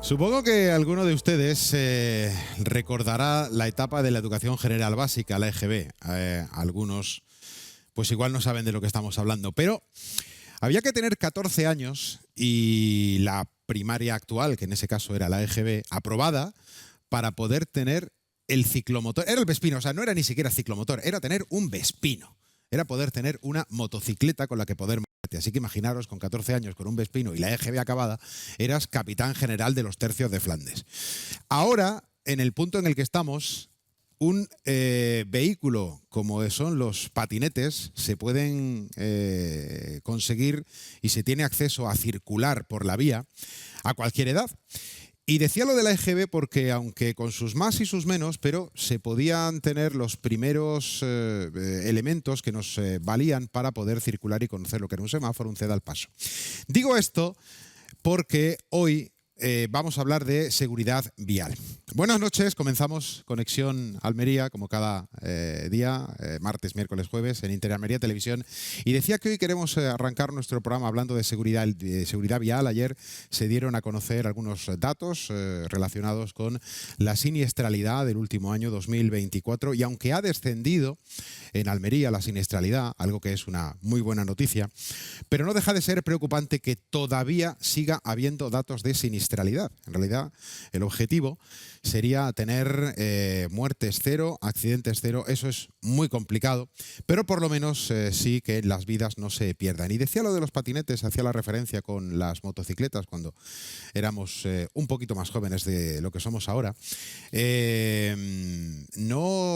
Supongo que alguno de ustedes recordará la etapa de la educación general básica, la EGB. Algunos, pues igual no saben de lo que estamos hablando, pero había que tener 14 años y la primaria actual, que en ese caso era la EGB, aprobada para poder tener el ciclomotor. Era el Vespino, o sea, no era ni siquiera ciclomotor, era tener un Vespino. Era poder tener una motocicleta con la que poder moverte. Así que imaginaros, con 14 años, con un Vespino y la EGB acabada, eras capitán general de los tercios de Flandes. Ahora, en el punto en el que estamos, un vehículo como son los patinetes se pueden conseguir y se tiene acceso a circular por la vía a cualquier edad. Y decía lo de la EGB porque, aunque con sus más y sus menos, pero se podían tener los primeros elementos que nos valían para poder circular y conocer lo que era un semáforo, un ceda al paso. Digo esto porque hoy vamos a hablar de seguridad vial. Buenas noches, comenzamos Conexión Almería, como cada día, martes, miércoles, jueves, en Interalmería Televisión. Y decía que hoy queremos arrancar nuestro programa hablando de seguridad vial. Ayer se dieron a conocer algunos datos relacionados con la siniestralidad del último año 2024. Y aunque ha descendido en Almería la siniestralidad, algo que es una muy buena noticia, pero no deja de ser preocupante que todavía siga habiendo datos de siniestralidad. En realidad, el objetivo sería tener muertes cero, accidentes cero. Eso es muy complicado, pero por lo menos sí que las vidas no se pierdan. Y decía lo de los patinetes, hacía la referencia con las motocicletas cuando éramos un poquito más jóvenes de lo que somos ahora.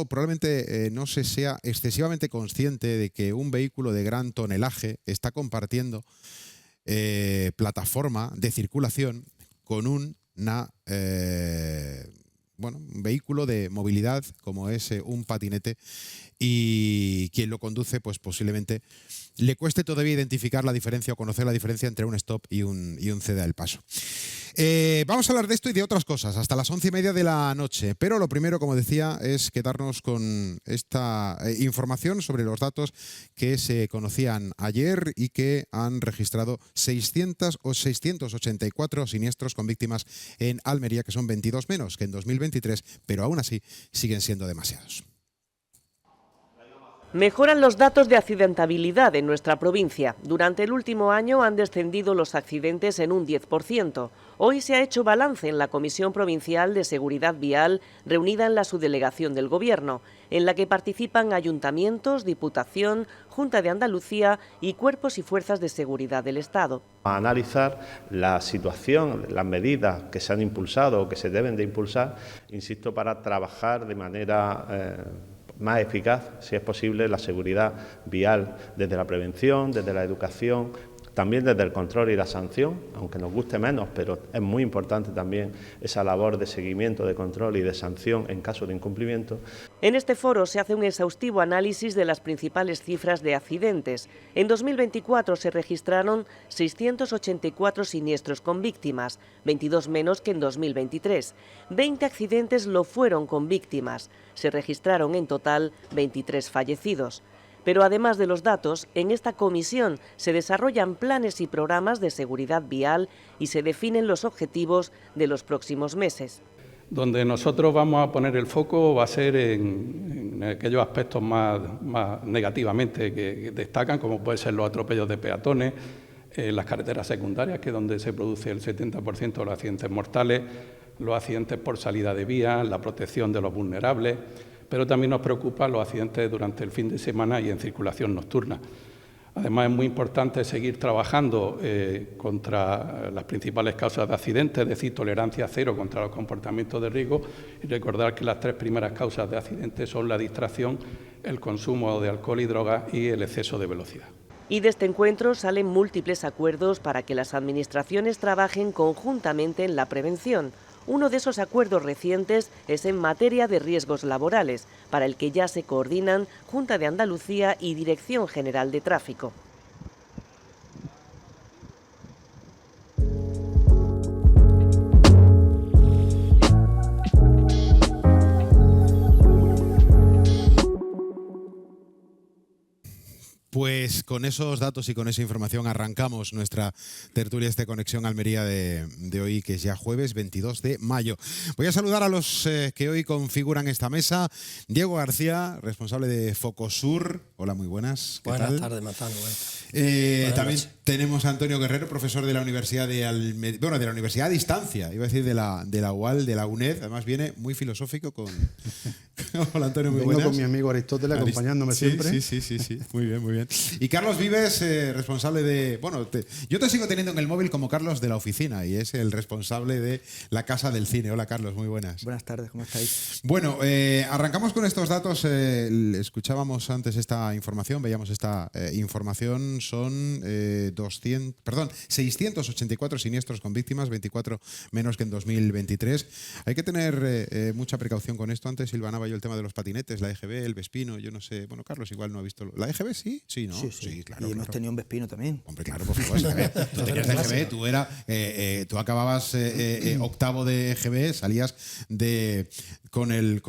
Probablemente no se sea excesivamente consciente de que un vehículo de gran tonelaje está compartiendo plataforma de circulación con un vehículo de movilidad como es un patinete, y quien lo conduce pues posiblemente le cueste todavía identificar la diferencia o conocer la diferencia entre un stop y un ceda al paso. Vamos a hablar de esto y de otras cosas hasta las 11:30 de la noche, pero lo primero, como decía, es quedarnos con esta información sobre los datos que se conocían ayer y que han registrado 684 siniestros con víctimas en Almería, que son 22 menos que en 2023, pero aún así siguen siendo demasiados. Mejoran los datos de accidentabilidad en nuestra provincia. Durante el último año han descendido los accidentes en un 10%. Hoy se ha hecho balance en la Comisión Provincial de Seguridad Vial, reunida en la subdelegación del Gobierno, en la que participan ayuntamientos, Diputación, Junta de Andalucía y cuerpos y fuerzas de seguridad del Estado. A analizar la situación, las medidas que se han impulsado o que se deben de impulsar, insisto, para trabajar de manera más eficaz, si es posible, la seguridad vial desde la prevención, desde la educación, también desde el control y la sanción, aunque nos guste menos, pero es muy importante también esa labor de seguimiento, de control y de sanción en caso de incumplimiento. En este foro se hace un exhaustivo análisis de las principales cifras de accidentes. En 2024 se registraron 684 siniestros con víctimas, 22 menos que en 2023. 20 accidentes lo fueron con víctimas. Se registraron en total 23 fallecidos. Pero además de los datos, en esta comisión se desarrollan planes y programas de seguridad vial y se definen los objetivos de los próximos meses. Donde nosotros vamos a poner el foco va a ser en aquellos aspectos más negativamente que destacan, como pueden ser los atropellos de peatones, las carreteras secundarias, que es donde se produce el 70% de los accidentes mortales, los accidentes por salida de vía, la protección de los vulnerables, pero también nos preocupan los accidentes durante el fin de semana y en circulación nocturna. Además, es muy importante seguir trabajando contra las principales causas de accidentes, es decir, tolerancia cero contra los comportamientos de riesgo, y recordar que las tres primeras causas de accidentes son la distracción, el consumo de alcohol y drogas y el exceso de velocidad. Y de este encuentro salen múltiples acuerdos para que las administraciones trabajen conjuntamente en la prevención. Uno de esos acuerdos recientes es en materia de riesgos laborales, para el que ya se coordinan Junta de Andalucía y Dirección General de Tráfico. Pues con esos datos y con esa información arrancamos nuestra tertulia Conexión Almería de hoy, que es ya jueves 22 de mayo. Voy a saludar a los que hoy configuran esta mesa. Diego García, responsable de Focosur. Hola, muy buenas. Buenas tardes, Manzano. También tenemos a Antonio Guerrero, profesor de la Universidad de de la Universidad a Distancia, iba a decir de la UAL, de la UNED. Además viene muy filosófico con... Hola, Antonio, muy buenas. Vengo con mi amigo Aristóteles acompañándome siempre. Sí. Muy bien, muy bien. Y Carlos Vives, responsable de... Bueno, yo te sigo teniendo en el móvil como Carlos de la oficina, y es el responsable de la Casa del Cine. Hola, Carlos, muy buenas. Buenas tardes, ¿cómo estáis? Bueno, arrancamos con estos datos. Escuchábamos antes esta información, veíamos esta información. Son 684 siniestros con víctimas, 24 menos que en 2023. Hay que tener mucha precaución con esto. Antes silvanaba yo el tema de los patinetes, la EGB, el Vespino, yo no sé. Bueno, Carlos igual no ha visto. ¿La EGB sí? Sí, ¿no? Sí, claro. Y hemos tenido un Vespino también. Hombre, claro, por supuesto. Tú tenías la EGB, tú acababas octavo de EGB, salías con el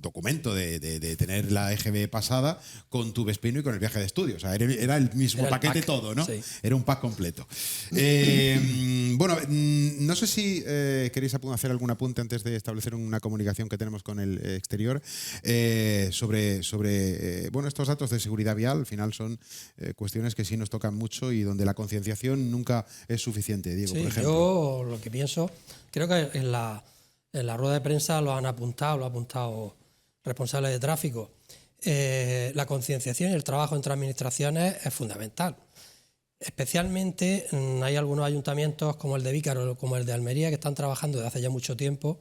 documento de tener la EGB pasada, con tu Vespino y con el viaje de estudio. O sea, era el mismo paquete pack, todo, ¿no? Sí. Era un pack completo. Bueno, no sé si queréis hacer algún apunte antes de establecer una comunicación que tenemos con el exterior sobre estos datos de seguridad vial. Al final son cuestiones que sí nos tocan mucho y donde la concienciación nunca es suficiente. Diego, por ejemplo. Yo lo que pienso, creo que en la rueda de prensa lo ha apuntado responsables de tráfico. La concienciación y el trabajo entre administraciones es fundamental. Especialmente hay algunos ayuntamientos como el de Vícaro, como el de Almería, que están trabajando desde hace ya mucho tiempo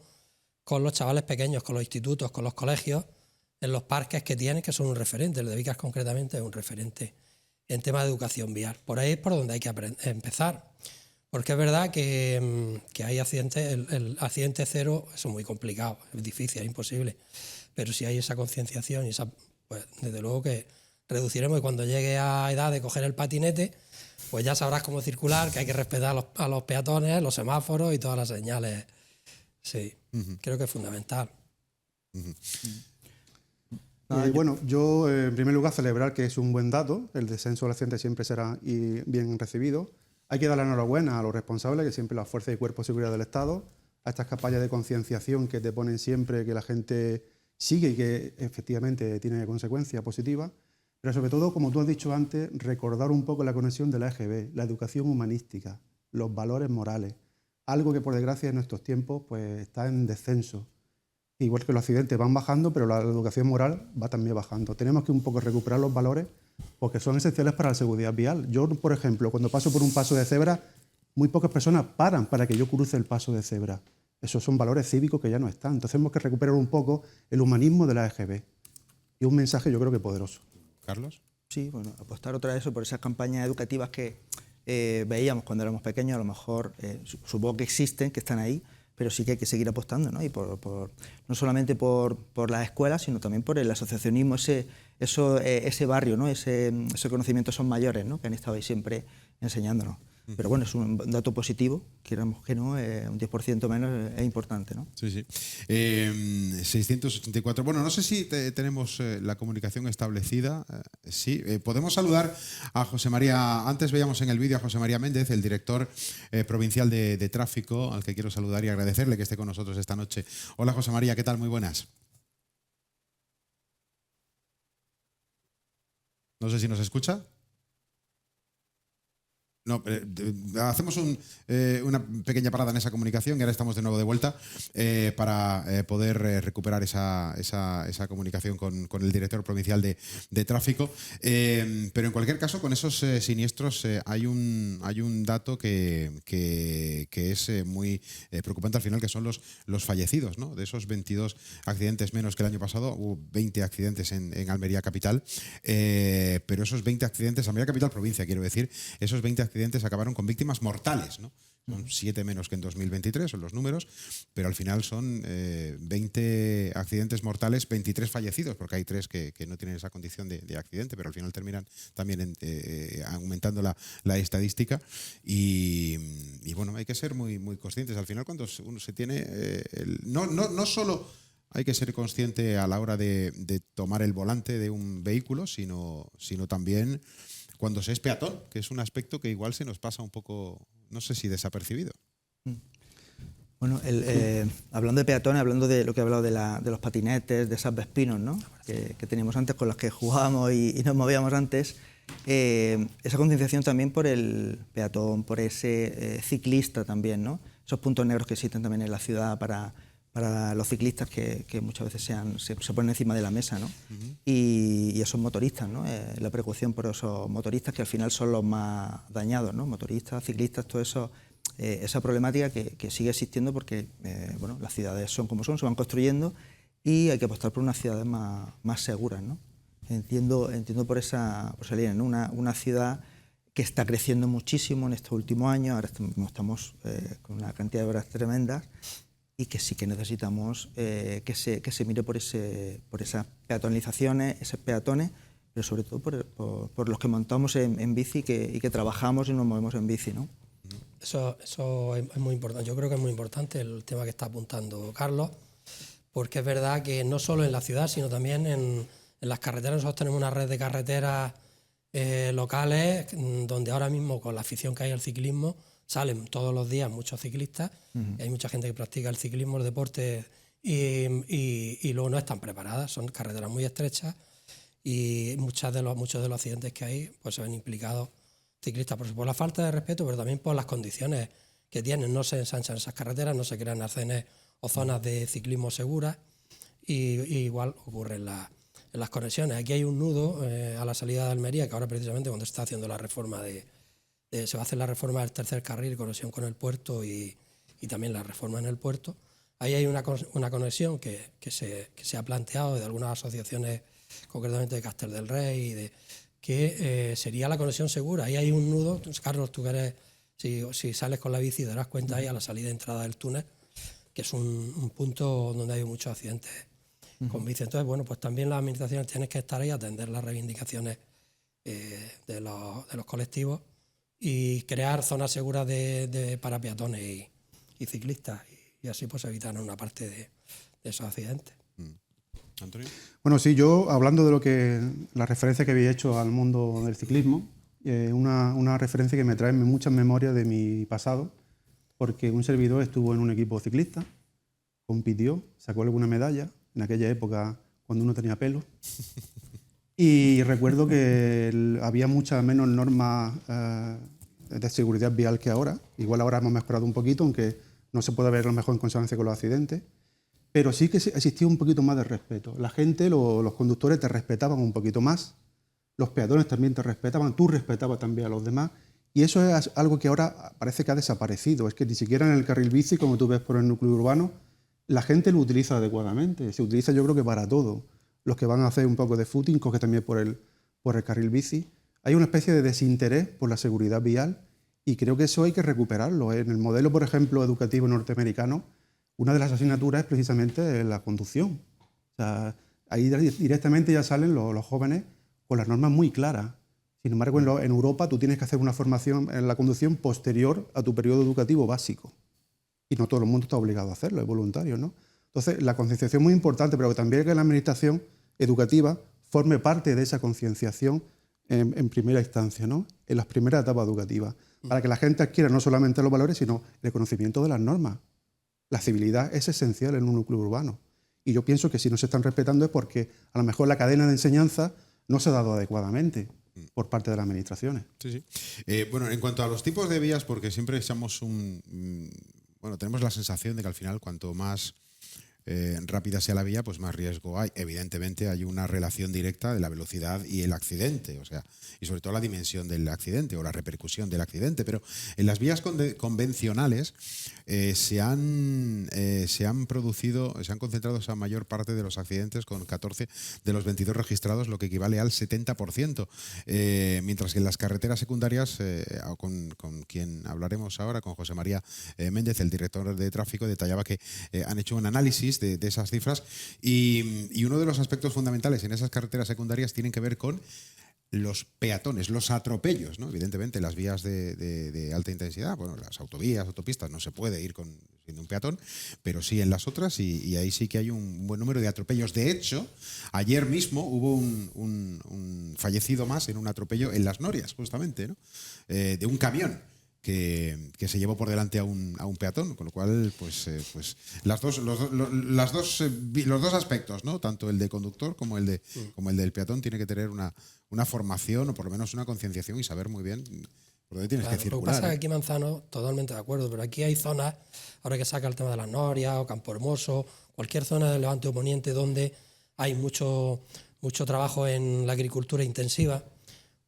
con los chavales pequeños, con los institutos, con los colegios, en los parques que tienen, que son un referente. El de Vícaro concretamente es un referente en tema de educación vial. Por ahí es por donde hay que empezar. Porque es verdad que hay accidentes, el accidente cero, eso es muy complicado, es difícil, es imposible. Pero si hay esa concienciación, pues desde luego que reduciremos, y cuando llegue a edad de coger el patinete, pues ya sabrás cómo circular, que hay que respetar a los peatones, los semáforos y todas las señales. Sí, creo que es fundamental. Bueno, yo en primer lugar celebrar que es un buen dato, el descenso del accidente siempre será bien recibido. Hay que dar la enhorabuena a los responsables, que siempre las fuerzas y cuerpos de seguridad del Estado, a estas campañas de concienciación que te ponen siempre que la gente sigue y que efectivamente tiene consecuencias positivas. Pero sobre todo, como tú has dicho antes, recordar un poco la conexión de la EGB, la educación humanística, los valores morales, algo que por desgracia en nuestros tiempos pues está en descenso. Igual que los accidentes van bajando, pero la educación moral va también bajando. Tenemos que un poco recuperar los valores porque son esenciales para la seguridad vial. Yo, por ejemplo, cuando paso por un paso de cebra, muy pocas personas paran para que yo cruce el paso de cebra. Esos son valores cívicos que ya no están. Entonces tenemos que recuperar un poco el humanismo de la EGB. Y un mensaje yo creo que poderoso. ¿Carlos? Sí, bueno, apostar otra vez por esas campañas educativas que veíamos cuando éramos pequeños, a lo mejor supongo que existen, que están ahí, pero sí que hay que seguir apostando, ¿no? Y no solamente por las escuelas, sino también por el asociacionismo, ese barrio, ¿no? Ese conocimiento son mayores, ¿no? Que han estado ahí siempre enseñándonos. Pero bueno, es un dato positivo, queramos que no, un 10% menos es importante, ¿no? Sí. 684. Bueno, no sé si tenemos la comunicación establecida. Sí, podemos saludar a José María. Antes veíamos en el vídeo a José María Méndez, el director provincial de tráfico, al que quiero saludar y agradecerle que esté con nosotros esta noche. Hola, José María, ¿qué tal? Muy buenas. No sé si nos escucha. No, hacemos una pequeña parada en esa comunicación y ahora estamos de nuevo de vuelta para poder recuperar esa comunicación con el director provincial de tráfico. Pero en cualquier caso, con esos siniestros hay un dato que es muy preocupante al final, que son los fallecidos, ¿no? De esos 22 accidentes menos que el año pasado, hubo 20 accidentes en Almería Capital, pero esos 20 accidentes, Almería Capital provincia, quiero decir, esos 20 accidentes acabaron con víctimas mortales, ¿no? Son 7 menos que en 2023, son los números, pero al final son 20 accidentes mortales, 23 fallecidos, porque hay 3 que no tienen esa condición de accidente, pero al final terminan también aumentando la estadística. Y bueno, hay que ser muy, muy conscientes. Al final, cuando uno se tiene, no solo hay que ser consciente a la hora de tomar el volante de un vehículo, sino también cuando se es peatón, que es un aspecto que igual se nos pasa un poco, no sé si desapercibido. Bueno, hablando de peatones, hablando de lo que he hablado de los patinetes, de esas Vespinos, ¿no? que teníamos antes, con los que jugábamos y nos movíamos antes, esa concienciación también por el peatón, por ese ciclista también, ¿no? Esos puntos negros que existen también en la ciudad para los ciclistas que muchas veces se ponen encima de la mesa, ¿no? Y esos motoristas, ¿no? La precaución por esos motoristas que al final son los más dañados, ¿no? Motoristas, ciclistas, todo eso. Esa problemática que sigue existiendo porque bueno, las ciudades son como son, se van construyendo y hay que apostar por unas ciudades más seguras, ¿no? Entiendo por esa línea, ¿no? Una ciudad que está creciendo muchísimo en estos últimos años, ahora estamos con una cantidad de obras tremendas y que sí que necesitamos que se mire por esas peatonalizaciones, esos peatones, pero sobre todo por los que montamos en bici y que trabajamos y nos movemos en bici, ¿no? Eso es muy importante. Yo creo que es muy importante el tema que está apuntando Carlos, porque es verdad que no solo en la ciudad, sino también en las carreteras. Nosotros tenemos una red de carreteras locales donde ahora mismo, con la afición que hay al ciclismo, salen todos los días muchos ciclistas. Y hay mucha gente que practica el ciclismo, el deporte, y luego no están preparadas. Son carreteras muy estrechas y muchos de los accidentes que hay pues se ven implicados ciclistas, por la falta de respeto, pero también por las condiciones que tienen. No se ensanchan esas carreteras, no se crean arcenes o zonas de ciclismo seguras, y igual ocurre en las conexiones. Aquí hay un nudo a la salida de Almería, que ahora precisamente cuando se está haciendo la reforma se va a hacer la reforma del tercer carril, conexión con el puerto y también la reforma en el puerto. Ahí hay una conexión que se ha planteado de algunas asociaciones, concretamente de Castel del Rey, que sería la conexión segura. Ahí hay un nudo. Carlos, tú que eres, si sales con la bici, te darás cuenta ahí a la salida y entrada del túnel, que es un punto donde hay muchos accidentes con bici. Entonces, bueno, pues también las administraciones tienen que estar ahí a atender las reivindicaciones de los colectivos y crear zonas seguras para peatones y ciclistas, y así pues evitar una parte de esos accidentes. Antonio. Bueno, sí, yo hablando de la referencia que había hecho al mundo del ciclismo, una referencia que me trae muchas memorias de mi pasado, porque un servidor estuvo en un equipo ciclista, compitió, sacó alguna medalla, en aquella época cuando uno tenía pelo, y recuerdo que había muchas menos normas de seguridad vial que ahora. Igual ahora hemos mejorado un poquito, aunque no se puede ver a lo mejor en consonancia con los accidentes. Pero sí que existía un poquito más de respeto. La gente, los conductores te respetaban un poquito más, los peatones también te respetaban, tú respetabas también a los demás, y eso es algo que ahora parece que ha desaparecido. Es que ni siquiera en el carril bici, como tú ves por el núcleo urbano, la gente lo utiliza adecuadamente. Se utiliza, yo creo que para todo. Los que van a hacer un poco de footing, cogen también por el carril bici. Hay una especie de desinterés por la seguridad vial, y creo que eso hay que recuperarlo. En el modelo, por ejemplo, educativo norteamericano, una de las asignaturas es precisamente la conducción. O sea, ahí directamente ya salen los jóvenes con las normas muy claras. Sin embargo, en Europa tú tienes que hacer una formación en la conducción posterior a tu periodo educativo básico. Y no todo el mundo está obligado a hacerlo, es voluntario, ¿no? Entonces, la concienciación es muy importante, pero también que la administración educativa forme parte de esa concienciación en primera instancia, ¿no? En las primeras etapas educativas, para que la gente adquiera no solamente los valores, sino el conocimiento de las normas. La civilidad es esencial en un núcleo urbano. Y yo pienso que si no se están respetando es porque a lo mejor la cadena de enseñanza no se ha dado adecuadamente por parte de las administraciones. Sí, sí. Bueno, en cuanto a los tipos de vías, porque siempre echamos tenemos la sensación de que al final cuanto más rápida sea la vía, pues más riesgo hay. Evidentemente hay una relación directa de la velocidad y el accidente, o sea, y sobre todo la dimensión del accidente o la repercusión del accidente. Pero en las vías convencionales se han concentrado esa mayor parte de los accidentes, con 14 de los 22 registrados, lo que equivale al 70%, mientras que en las carreteras secundarias, con quien hablaremos ahora, con José María Méndez, el director de tráfico, detallaba que han hecho un análisis de esas cifras, y uno de los aspectos fundamentales en esas carreteras secundarias tienen que ver con los peatones, los atropellos, ¿no? Evidentemente, las vías de alta intensidad, bueno, las autovías, autopistas, no se puede ir siendo un peatón, pero sí en las otras y ahí sí que hay un buen número de atropellos. De hecho, ayer mismo hubo un fallecido más en un atropello en Las Norias, justamente, ¿no? De un camión que se llevó por delante a un peatón, con lo cual pues los dos aspectos, ¿no? Tanto el de conductor como el del peatón tiene que tener una formación o por lo menos una concienciación y saber muy bien por dónde tienes que circular. Lo que pasa es que aquí Manzano, totalmente de acuerdo, pero aquí hay zonas, ahora que saca el tema de Las Norias o Campo Hermoso, cualquier zona del Levante o Poniente donde hay mucho trabajo en la agricultura intensiva,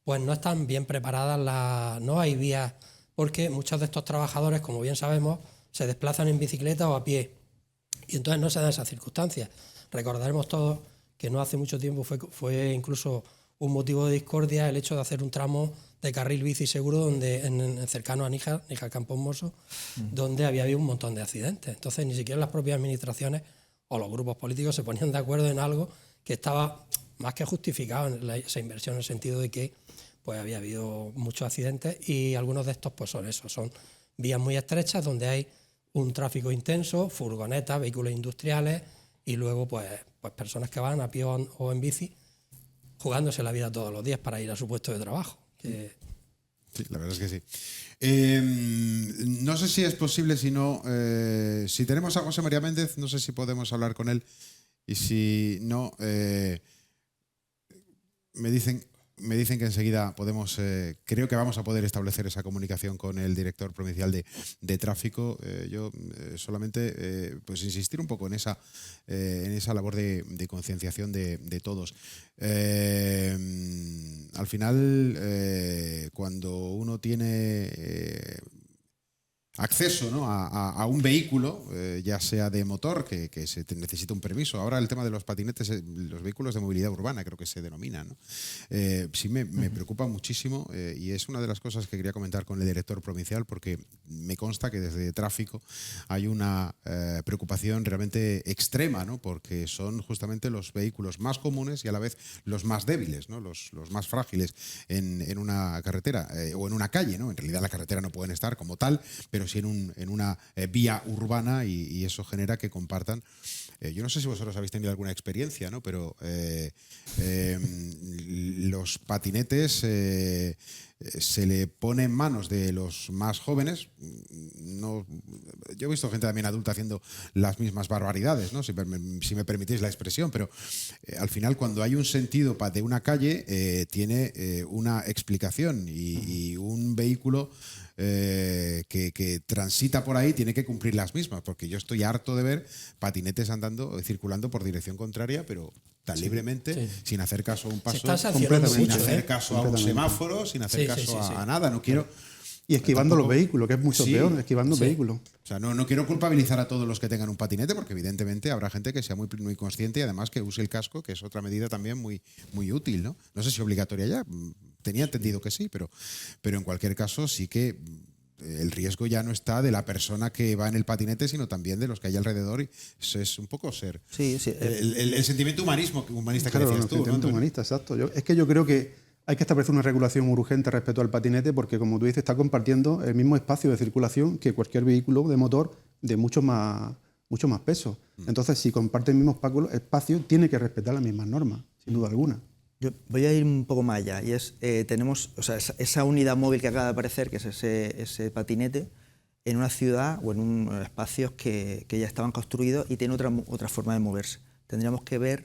pues no están bien preparadas, no hay vías, porque muchos de estos trabajadores, como bien sabemos, se desplazan en bicicleta o a pie, y entonces no se dan esas circunstancias. Recordaremos todos que no hace mucho tiempo fue incluso un motivo de discordia el hecho de hacer un tramo de carril bici seguro donde cercano a Níjar Campo Hermoso, donde había habido un montón de accidentes. Entonces ni siquiera las propias administraciones o los grupos políticos se ponían de acuerdo en algo que estaba más que justificado en esa inversión, en el sentido de que pues había habido muchos accidentes y algunos de estos pues son vías muy estrechas donde hay un tráfico intenso, furgonetas, vehículos industriales y luego pues personas que van a pie o en bici jugándose la vida todos los días para ir a su puesto de trabajo. Sí, la verdad es que sí. No sé si es posible, si tenemos a José María Méndez, no sé si podemos hablar con él y si no, me dicen que enseguida podemos, creo que vamos a poder establecer esa comunicación con el director provincial de tráfico. Yo solamente pues insistir un poco en esa labor de concienciación de todos. Al final, cuando uno tiene acceso, ¿no?, a un vehículo, ya sea de motor, que se necesita un permiso. Ahora el tema de los patinetes, los vehículos de movilidad urbana, creo que se denominan, ¿no? Sí me preocupa muchísimo y es una de las cosas que quería comentar con el director provincial, porque me consta que desde tráfico hay una preocupación realmente extrema, ¿no?, porque son justamente los vehículos más comunes y a la vez los más débiles, ¿no?, los más frágiles en una carretera o en una calle, ¿no? En realidad la carretera no pueden estar como tal, pero sí en una vía urbana y eso genera que compartan. Yo no sé si vosotros habéis tenido alguna experiencia, ¿no?, pero los patinetes se le pone en manos de los más jóvenes. No, yo he visto gente también adulta haciendo las mismas barbaridades, ¿no?, si me permitís la expresión, pero al final cuando hay un sentido de una calle tiene una explicación y un vehículo que transita por ahí tiene que cumplir las mismas, porque yo estoy harto de ver patinetes circulando por dirección contraria, pero tan libremente, sin hacer caso a un paso, sin hacer caso a un semáforo, sin hacer caso a nada. No quiero... Y esquivando los vehículos, que es mucho peor, esquivando vehículos. O sea, no quiero culpabilizar a todos los que tengan un patinete, porque evidentemente habrá gente que sea muy, muy consciente y además que use el casco, que es otra medida también muy, muy útil, ¿no? No sé si obligatoria ya, tenía entendido que sí, pero en cualquier caso sí que el riesgo ya no está de la persona que va en el patinete, sino también de los que hay alrededor, y eso es un poco ser... Sí. El sentimiento humanista que decías tú, ¿no? El sentimiento humanista, exacto. Es que yo creo que hay que establecer una regulación urgente respecto al patinete porque, como tú dices, está compartiendo el mismo espacio de circulación que cualquier vehículo de motor de mucho más peso. Entonces, si comparte el mismo espacio, tiene que respetar las mismas normas, sin duda alguna. Yo voy a ir un poco más allá, y tenemos, o sea, esa unidad móvil que acaba de aparecer, que es ese patinete, en una ciudad o en unos espacios que ya estaban construidos y tiene otra forma de moverse. Tendríamos que ver,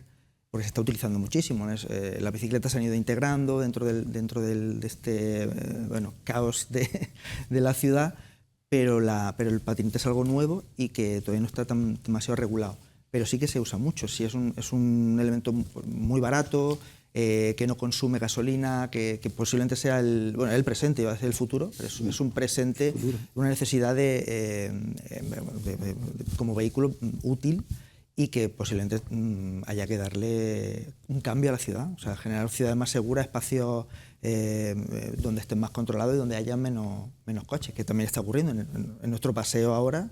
porque se está utilizando muchísimo, las bicicletas se han ido integrando dentro de este caos de la ciudad, pero el patinete es algo nuevo y que todavía no está demasiado regulado. Pero sí que se usa mucho, sí es un elemento muy barato, que no consume gasolina, que posiblemente sea el presente, iba a decir el futuro, pero es un presente, una necesidad como vehículo útil, y que posiblemente haya que darle un cambio a la ciudad, o sea, generar ciudades más seguras, espacios donde estén más controlados y donde haya menos coches, que también está ocurriendo en nuestro paseo ahora.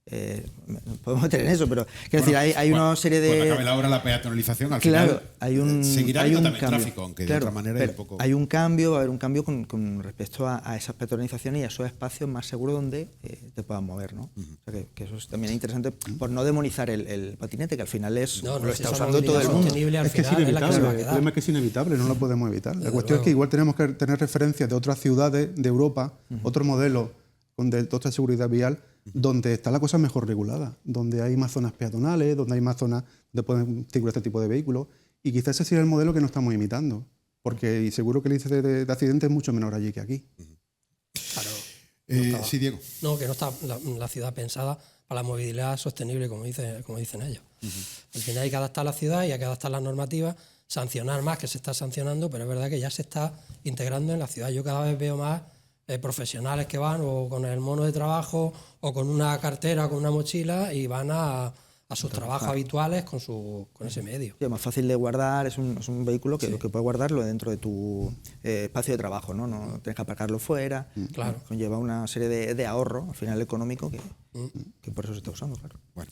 podemos meter en eso, pero quiero decir, hay una serie de... Cuando acabe la hora la peatonalización, al claro, final seguirá hay habiendo un también cambio. tráfico, aunque Claro, de otra manera pero un poco... hay un cambio, va a haber un cambio con respecto a esas peatonalizaciones y a esos espacios más seguros donde te puedas mover, ¿no? O sea que eso es también interesante por no demonizar el patinete, que al final es No, lo si está esa usando todo el movilidad mundo. sostenible al Es que es final es la que se va a inevitable, el quedar. problema es que es inevitable, no lo podemos evitar. La Desde cuestión es luego. que igual tenemos que tener referencias de otras ciudades de Europa, otro modelo de otra seguridad vial, donde está la cosa mejor regulada, donde hay más zonas peatonales, donde hay más zonas donde pueden circular este tipo de vehículos. Y quizás ese sea el modelo que no estamos imitando, porque y seguro que el índice de accidentes es mucho menor allí que aquí. Claro. sí, Diego. No, que no está la ciudad pensada para la movilidad sostenible, como dicen ellos. Al final hay que adaptar la ciudad y hay que adaptar las normativas, sancionar más, que se está sancionando, pero es verdad que ya se está integrando en la ciudad. Yo cada vez veo más profesionales que van o con el mono de trabajo o con una cartera o con una mochila y van a sus trabajos habituales con ese medio. Sí, es más fácil de guardar, es un vehículo que puedes guardarlo dentro de tu espacio de trabajo, ¿no? No tienes que aparcarlo fuera, Claro. Conlleva una serie de ahorro, al final económico, que por eso se está usando, claro. Bueno,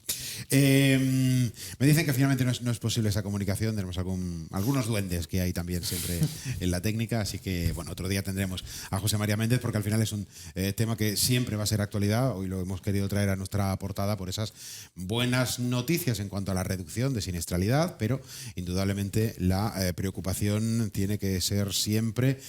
me dicen que finalmente no es posible esa comunicación. Tenemos algunos duendes que hay también siempre en la técnica, así que bueno, otro día tendremos a José María Méndez, porque al final es un tema que siempre va a ser actualidad. Hoy lo hemos querido traer a nuestra portada por esas buenas noticias en cuanto a la reducción de siniestralidad, pero indudablemente la preocupación tiene que ser siempre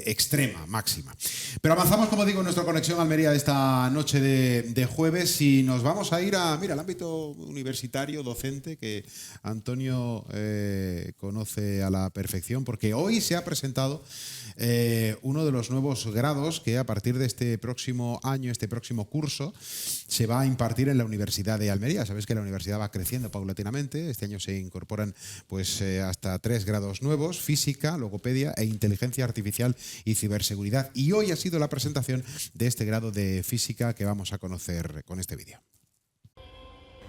extrema, máxima. Pero avanzamos, como digo, en nuestra conexión Almería de esta noche de jueves y nos vamos a ir al ámbito universitario, docente, que Antonio conoce a la perfección, porque hoy se ha presentado uno de los nuevos grados que a partir de este próximo año, este próximo curso, se va a impartir en la Universidad de Almería. Sabéis que la universidad va creciendo paulatinamente. Este año se incorporan hasta 3 grados nuevos: física, logopedia e inteligencia artificial y ciberseguridad. Y hoy ha sido la presentación de este grado de física que vamos a conocer con este vídeo.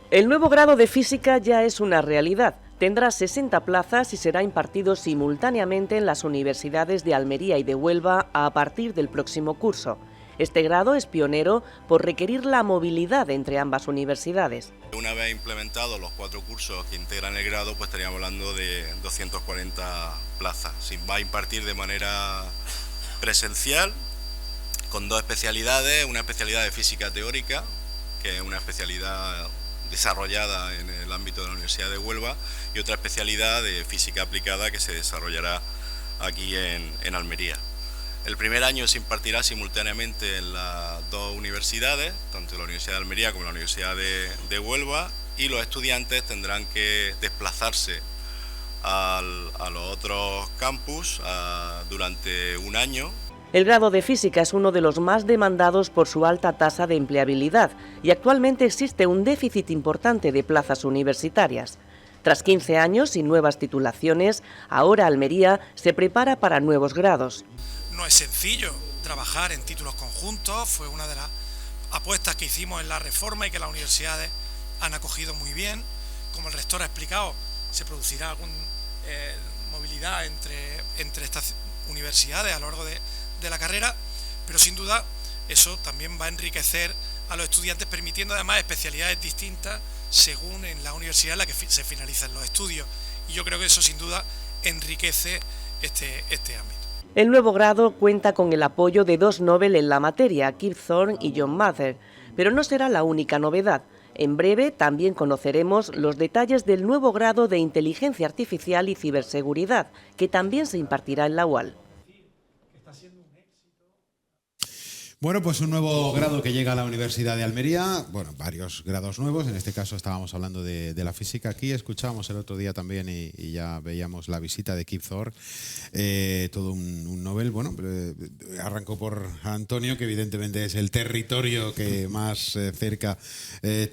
El nuevo grado de física ya es una realidad. Tendrá 60 plazas y será impartido simultáneamente en las universidades de Almería y de Huelva a partir del próximo curso. Este grado es pionero por requerir la movilidad entre ambas universidades. Una vez implementados los 4 cursos que integran el grado, pues estaríamos hablando de 240 plazas. Se va a impartir de manera presencial, con 2 especialidades: una especialidad de física teórica, que es una especialidad desarrollada en el ámbito de la Universidad de Huelva, y otra especialidad de física aplicada que se desarrollará aquí en Almería. El primer año se impartirá simultáneamente en las 2 universidades, tanto la Universidad de Almería como la Universidad de Huelva, y los estudiantes tendrán que desplazarse a los otros campus durante un año. El grado de física es uno de los más demandados por su alta tasa de empleabilidad y actualmente existe un déficit importante de plazas universitarias. Tras 15 años y nuevas titulaciones, ahora Almería se prepara para nuevos grados. No es sencillo trabajar en títulos conjuntos, fue una de las apuestas que hicimos en la reforma y que las universidades han acogido muy bien. Como el rector ha explicado, se producirá alguna movilidad entre estas universidades a lo largo de la carrera, pero sin duda eso también va a enriquecer a los estudiantes, permitiendo además especialidades distintas según en la universidad en la que se finalicen los estudios, y yo creo que eso sin duda enriquece este ámbito. El nuevo grado cuenta con el apoyo de 2 Nobel en la materia, Kip Thorne y John Mather, pero no será la única novedad. En breve también conoceremos los detalles del nuevo grado de inteligencia artificial y ciberseguridad, que también se impartirá en la UAL. Bueno, pues un nuevo grado que llega a la Universidad de Almería. Bueno, varios grados nuevos. En este caso estábamos hablando de la física. Aquí escuchábamos el otro día también y ya veíamos la visita de Kip Thorne. Todo un Nobel. Bueno, arrancó por Antonio, que evidentemente es el territorio que más cerca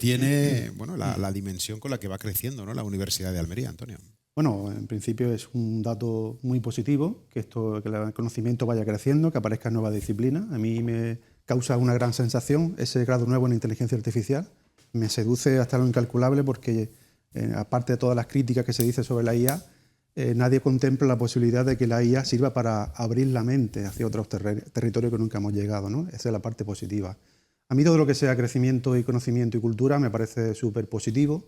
tiene, bueno, la dimensión con la que va creciendo, ¿no?, la Universidad de Almería, Antonio. Bueno, en principio es un dato muy positivo, que el conocimiento vaya creciendo, que aparezcan nuevas disciplinas. A mí me causa una gran sensación ese grado nuevo en inteligencia artificial. Me seduce hasta lo incalculable porque, aparte de todas las críticas que se dice sobre la IA, nadie contempla la posibilidad de que la IA sirva para abrir la mente hacia otros territorios que nunca hemos llegado, ¿no? Esa es la parte positiva. A mí todo lo que sea crecimiento y conocimiento y cultura me parece súper positivo,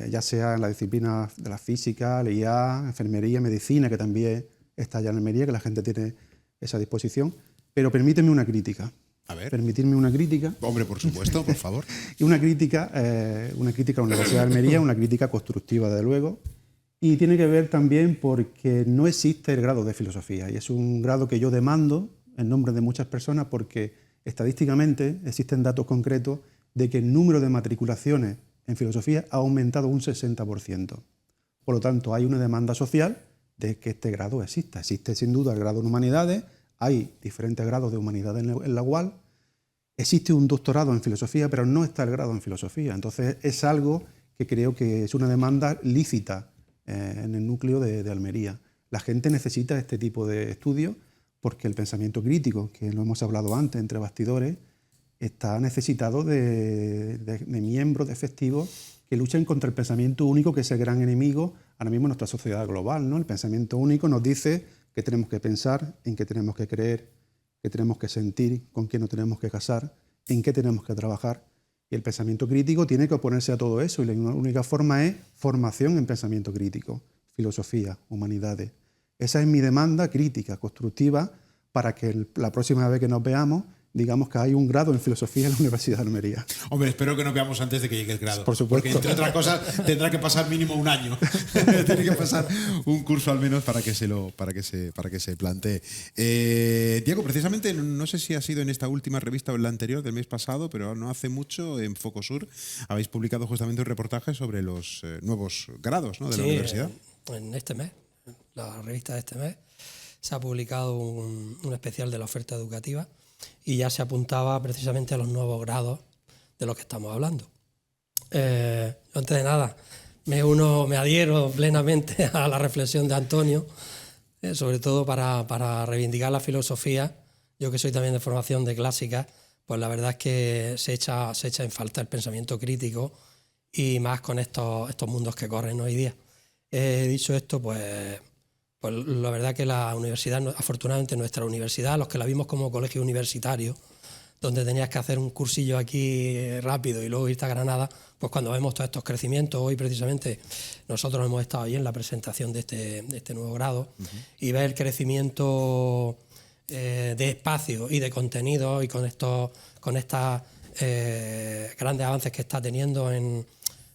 ya sea en la disciplina de la física, la IA, enfermería, medicina, que también está ya en Almería, que la gente tiene esa disposición. Pero permíteme una crítica. A ver. Permitirme una crítica. Hombre, por supuesto, por favor. Y una crítica a la Universidad de Almería, una crítica constructiva, desde luego. Y tiene que ver también porque no existe el grado de filosofía. Y es un grado que yo demando en nombre de muchas personas porque estadísticamente existen datos concretos de que el número de matriculaciones en filosofía ha aumentado un 60%. Por lo tanto, hay una demanda social de que este grado exista. Existe sin duda el grado en humanidades, hay diferentes grados de humanidades en la UAL, existe un doctorado en filosofía, pero no está el grado en filosofía. Entonces es algo que creo que es una demanda lícita en el núcleo de Almería. La gente necesita este tipo de estudios porque el pensamiento crítico, que lo hemos hablado antes entre bastidores, está necesitado de miembros, de efectivos que luchen contra el pensamiento único, que es el gran enemigo ahora mismo en nuestra sociedad global, ¿no? El pensamiento único nos dice que tenemos que pensar, en qué tenemos que creer, qué tenemos que sentir, con quién nos tenemos que casar, en qué tenemos que trabajar. Y el pensamiento crítico tiene que oponerse a todo eso y la única forma es formación en pensamiento crítico, filosofía, humanidades. Esa es mi demanda crítica, constructiva, para que la próxima vez que nos veamos digamos que hay un grado en filosofía en la Universidad de Almería. Hombre, espero que nos veamos antes de que llegue el grado. Por supuesto. Porque, entre otras cosas, tendrá que pasar mínimo un año. Tiene que pasar un curso al menos para que se plantee. Diego, precisamente, no sé si ha sido en esta última revista o en la anterior del mes pasado, pero no hace mucho, en Focosur, habéis publicado justamente un reportaje sobre los nuevos grados, ¿no?, de la universidad. En este mes, la revista de este mes, se ha publicado un especial de la oferta educativa y ya se apuntaba precisamente a los nuevos grados de los que estamos hablando. Antes de nada, me adhiero plenamente a la reflexión de Antonio, sobre todo para reivindicar la filosofía. Yo que soy también de formación de clásica, pues la verdad es que se echa en falta el pensamiento crítico y más con estos mundos que corren hoy día. Dicho esto, pues la verdad que la universidad, afortunadamente nuestra universidad, los que la vimos como colegio universitario, donde tenías que hacer un cursillo aquí rápido y luego irte a Granada, pues cuando vemos todos estos crecimientos, hoy precisamente nosotros hemos estado ahí en la presentación de este nuevo grado, y ver el crecimiento de espacio y de contenido y con estos grandes avances que está teniendo en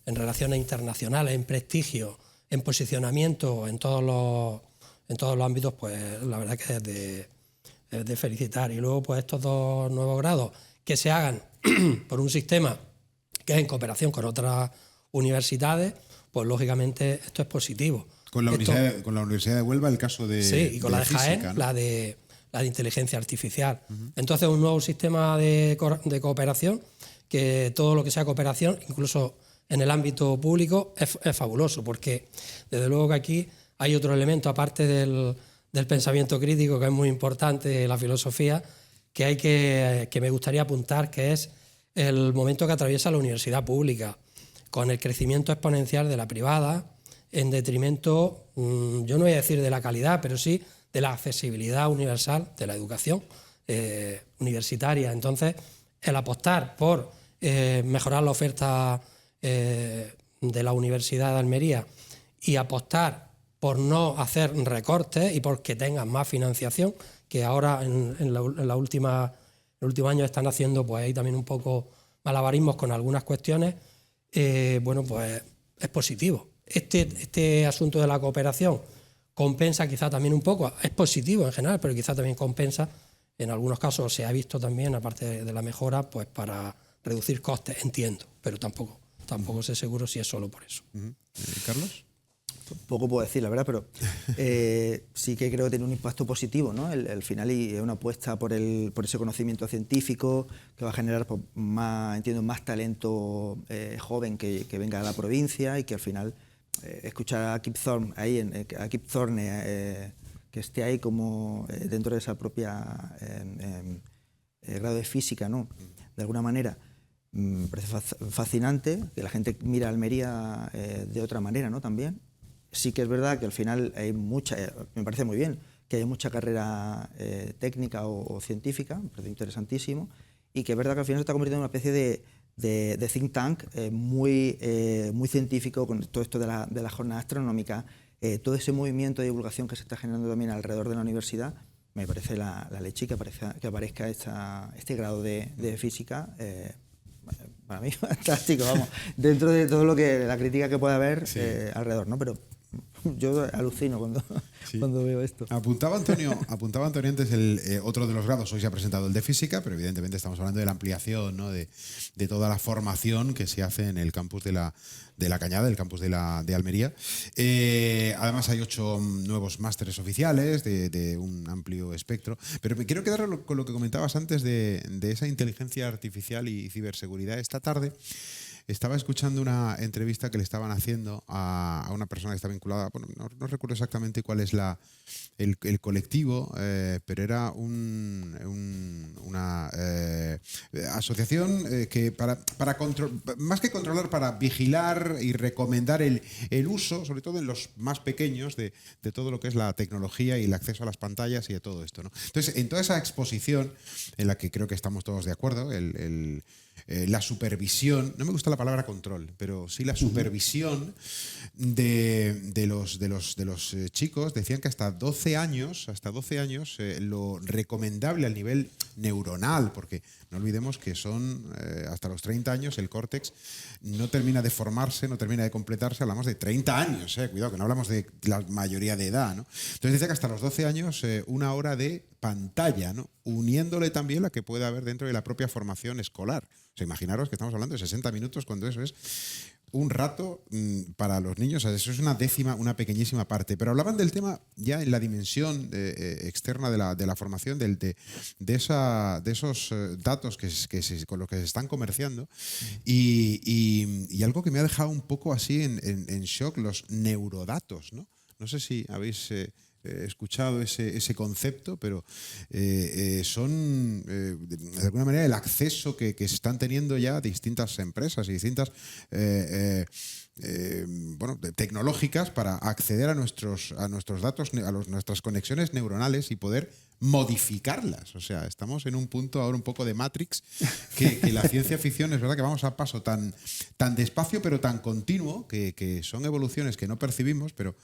relaciones internacionales, en prestigio, en posicionamiento en todos los ámbitos, pues la verdad que es de felicitar. Y luego pues estos dos nuevos grados que se hagan por un sistema que es en cooperación con otras universidades, pues lógicamente esto es positivo. Con la Universidad de Huelva el caso de sí, y con la de Jaén, física, ¿no? la de inteligencia artificial. Entonces un nuevo sistema de cooperación, que todo lo que sea cooperación, incluso en el ámbito público, es fabuloso, porque desde luego que aquí hay otro elemento, aparte del pensamiento crítico, que es muy importante, la filosofía, que me gustaría apuntar, que es el momento que atraviesa la universidad pública, con el crecimiento exponencial de la privada, en detrimento, yo no voy a decir de la calidad, pero sí de la accesibilidad universal de la educación universitaria. Entonces, el apostar por mejorar la oferta de la Universidad de Almería y apostar por no hacer recortes y porque tengan más financiación, que ahora en el último año están haciendo pues ahí también un poco malabarismos con algunas cuestiones, bueno, pues es positivo. Este asunto de la cooperación compensa quizá también un poco, es positivo en general, pero quizá también compensa, en algunos casos se ha visto también, aparte de la mejora, pues para reducir costes, entiendo, pero tampoco sé seguro si es solo por eso. ¿Carlos? Poco puedo decir, la verdad, pero sí que creo que tiene un impacto positivo, ¿no? El final y una apuesta por ese conocimiento científico que va a generar pues, más talento joven que venga de la provincia y que al final escuchar a Kip Thorne que esté ahí como dentro de esa propia grado de física, ¿no? De alguna manera. Me parece fascinante que la gente mira a Almería de otra manera, ¿no? También. Sí que es verdad que al final hay me parece muy bien que haya mucha carrera técnica o científica, me parece interesantísimo, y que es verdad que al final se está convirtiendo en una especie de think tank muy científico con todo esto de la jornada astronómica, todo ese movimiento de divulgación que se está generando también alrededor de la universidad. Me parece la leche que aparezca este grado de física. Para mí fantástico, vamos, dentro de todo lo que la crítica que pueda haber alrededor, ¿no? Pero yo alucino cuando veo esto. Apuntaba Antonio antes otro de los grados. Hoy se ha presentado el de física, pero evidentemente estamos hablando de la ampliación, ¿no? de toda la formación que se hace en el campus de la Cañada, el campus de Almería. Además hay 8 nuevos másteres oficiales de un amplio espectro. Pero me quiero quedar con lo que comentabas antes de esa inteligencia artificial y ciberseguridad. Esta tarde estaba escuchando una entrevista que le estaban haciendo a una persona que está vinculada, bueno, no recuerdo exactamente cuál es el colectivo, pero era una asociación que más que controlar, para vigilar y recomendar el uso, sobre todo en los más pequeños, de todo lo que es la tecnología y el acceso a las pantallas y de todo esto, ¿no? Entonces, en toda esa exposición, en la que creo que estamos todos de acuerdo, la supervisión, no me gusta la palabra control, pero sí la supervisión de los chicos, decían que hasta 12 años, lo recomendable al nivel neuronal, porque no olvidemos que son hasta los 30 años el córtex no termina de formarse, no termina de completarse, hablamos de 30 años, cuidado, que no hablamos de la mayoría de edad, ¿no? Entonces decía que hasta los 12 años 1 hora de pantalla, ¿no? Uniéndole también la que puede haber dentro de la propia formación escolar. O sea, imaginaros que estamos hablando de 60 minutos cuando eso es un rato para los niños. O sea, eso es una pequeñísima parte. Pero hablaban del tema ya en la dimensión externa de la formación, de esos datos con los que se están comerciando. Y algo que me ha dejado un poco así en shock, los neurodatos, ¿no? No sé si habéis escuchado ese concepto, pero son de alguna manera el acceso que están teniendo ya distintas empresas y distintas tecnológicas para acceder a nuestros datos, nuestras conexiones neuronales y poder modificarlas. O sea, estamos en un punto ahora un poco de Matrix, que la ciencia ficción es verdad que vamos a paso tan despacio pero tan continuo, que son evoluciones que no percibimos, pero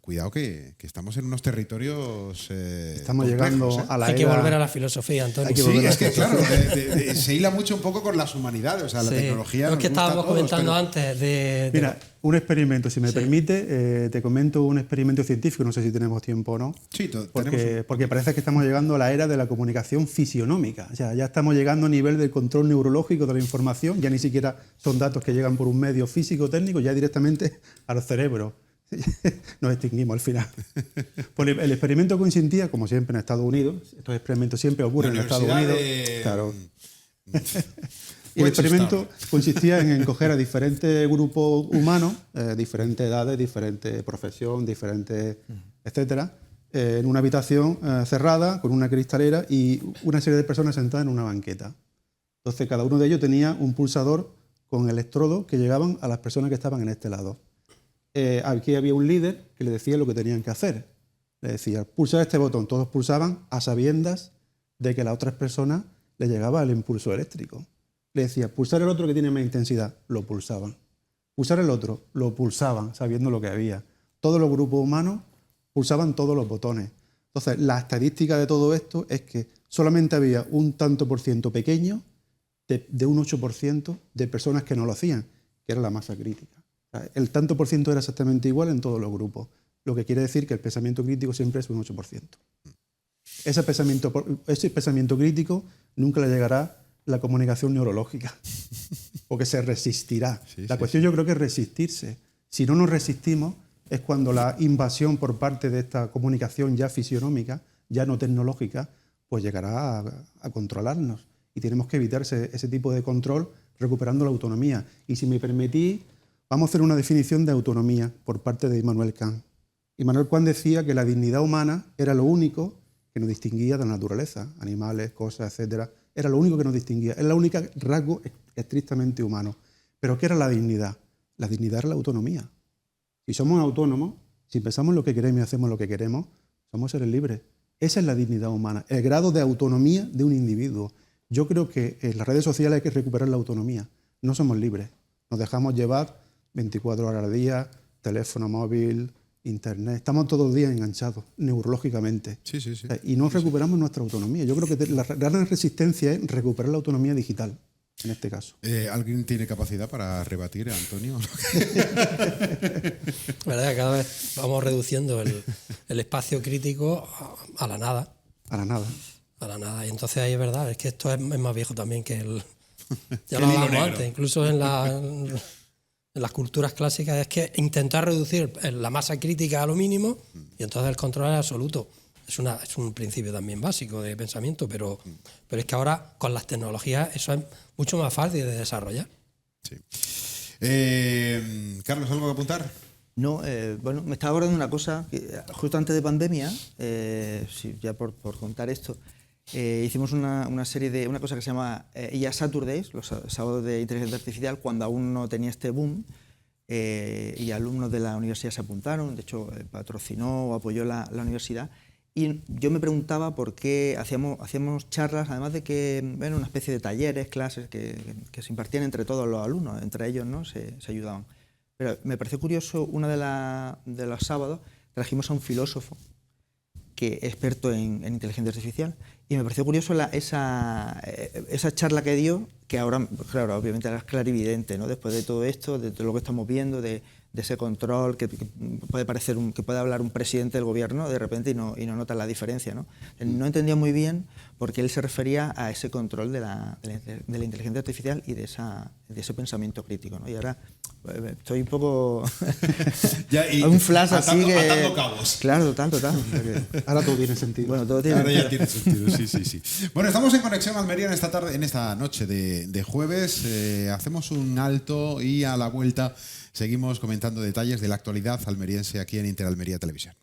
cuidado que estamos en unos territorios estamos llegando a la Hay que volver a la filosofía, Antonio. Sí, es que claro, se hila mucho un poco con las humanidades, o sea, la tecnología. Lo que estábamos comentando antes Mira, un experimento, si me permite, te comento un experimento científico, no sé si tenemos tiempo o no. Sí, porque parece que estamos llegando a la era de la comunicación fisionómica. O sea, ya estamos llegando a nivel del control neurológico de la información, ya ni siquiera son datos que llegan por un medio físico o técnico, ya directamente a los cerebros. Nos extinguimos al final. Pues el experimento consistía, como siempre, en Estados Unidos. Estos experimentos siempre ocurren en Estados Unidos. Claro. Y el experimento consistía en encoger a diferentes grupos humanos, diferentes edades, diferente profesión, diferentes, etcétera, en una habitación cerrada con una cristalera y una serie de personas sentadas en una banqueta. Entonces, cada uno de ellos tenía un pulsador con electrodos que llegaban a las personas que estaban en este lado. Aquí había un líder que le decía lo que tenían que hacer. Le decía, pulsa este botón. Todos pulsaban a sabiendas de que a las otras personas le llegaba el impulso eléctrico. Le decía, pulsar el otro que tiene más intensidad. Lo pulsaban. Pulsar el otro. Lo pulsaban, sabiendo lo que había. Todos los grupos humanos pulsaban todos los botones. Entonces, la estadística de todo esto es que solamente había un tanto por ciento pequeño de un 8% de personas que no lo hacían, que era la masa crítica. El tanto por ciento era exactamente igual en todos los grupos, lo que quiere decir que el pensamiento crítico siempre es un 8%. Ese pensamiento crítico nunca le llegará la comunicación neurológica, porque se resistirá. La cuestión yo creo que es resistirse. Si no nos resistimos es cuando la invasión por parte de esta comunicación ya fisionómica, ya no tecnológica, pues llegará a controlarnos. Y tenemos que evitar ese tipo de control recuperando la autonomía. Y si me permitís, vamos a hacer una definición de autonomía por parte de Immanuel Kant. Immanuel Kant decía que la dignidad humana era lo único que nos distinguía de la naturaleza, animales, cosas, etcétera. Era lo único que nos distinguía, era el único rasgo estrictamente humano. ¿Pero qué era la dignidad? La dignidad era la autonomía. Si somos autónomos, si pensamos lo que queremos y hacemos lo que queremos, somos seres libres. Esa es la dignidad humana, el grado de autonomía de un individuo. Yo creo que en las redes sociales hay que recuperar la autonomía. No somos libres. Nos dejamos llevar 24 horas al día, teléfono móvil, internet. Estamos todos los días enganchados, neurológicamente. Sí, sí, sí. Y no recuperamos nuestra autonomía. Yo creo que la gran resistencia es recuperar la autonomía digital, en este caso. ¿Alguien tiene capacidad para rebatir a Antonio? La verdad que cada vez vamos reduciendo el espacio crítico a la nada. A la nada. A la nada. Y entonces ahí es verdad, es que esto es más viejo también que el... Ya El lo hilo hablábamos negro. antes, incluso en las culturas clásicas, es que intentar reducir la masa crítica a lo mínimo y entonces el control es absoluto. Es un principio también básico de pensamiento, pero es que ahora con las tecnologías eso es mucho más fácil de desarrollar. Sí. Carlos, ¿algo que apuntar? No, bueno, me estaba acordando de una cosa, que justo antes de pandemia, sí, ya por contar esto, hicimos una serie de, una cosa que se llama IA Saturdays, los sábados de inteligencia artificial, cuando aún no tenía este boom, y alumnos de la universidad se apuntaron, de hecho patrocinó o apoyó la universidad, y yo me preguntaba por qué hacíamos charlas, además de que, bueno, una especie de talleres, clases que se impartían entre todos los alumnos, entre ellos, ¿no? se ayudaban. Pero me pareció curioso, de los sábados trajimos a un filósofo que es experto en inteligencia artificial, y me pareció curioso esa charla que dio, que ahora, claro, obviamente era clarividente, ¿no? Después de todo esto, de todo lo que estamos viendo, de ese control que puede parecer que puede hablar un presidente del gobierno de repente y no nota la diferencia, ¿no? No entendía muy bien por qué él se refería a ese control de la inteligencia artificial y de ese pensamiento crítico, ¿no? Y ahora estoy un poco un flash así que atando cabos. Claro, total. Ahora todo tiene sentido. Bueno, todo tiene Ahora ya tiene sentido, sí. Bueno, estamos en Conexión Almería en esta noche de jueves. Hacemos un alto y a la vuelta seguimos comentando detalles de la actualidad almeriense aquí en Interalmería Televisión.